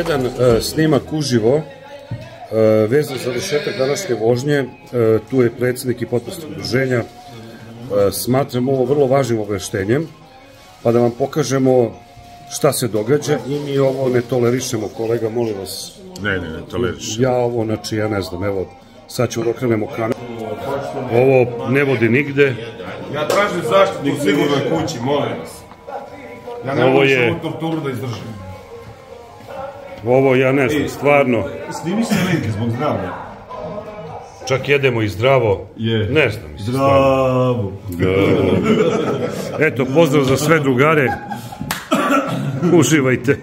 jedan snimak uživo vezan za završetak današnje vožnje. Tu je predsjednik i potpredsjednik udruženja. Smatram ovo vrlo važnim obaveštenjem, pa da vam pokažemo šta se događa i mi ovo ne tolerišemo, kolega, molim vas. Ne tolerišemo. Ja ovo, znači, ja ne znam, evo, sad ćemo da okrenemo kameru. Ovo ne vodi nigde. Ja tražim zaštitu u sigurnoj kući, molim vas. Ja ne mogu ovu torturu da izdržim. Ovo, ja ne znam, stvarno. Snimi se linke zbog zdravlja. Čak jedemo i zdravo. Ne znam. Zdravo. Eto, pozdrav za sve drugare. Uživajte.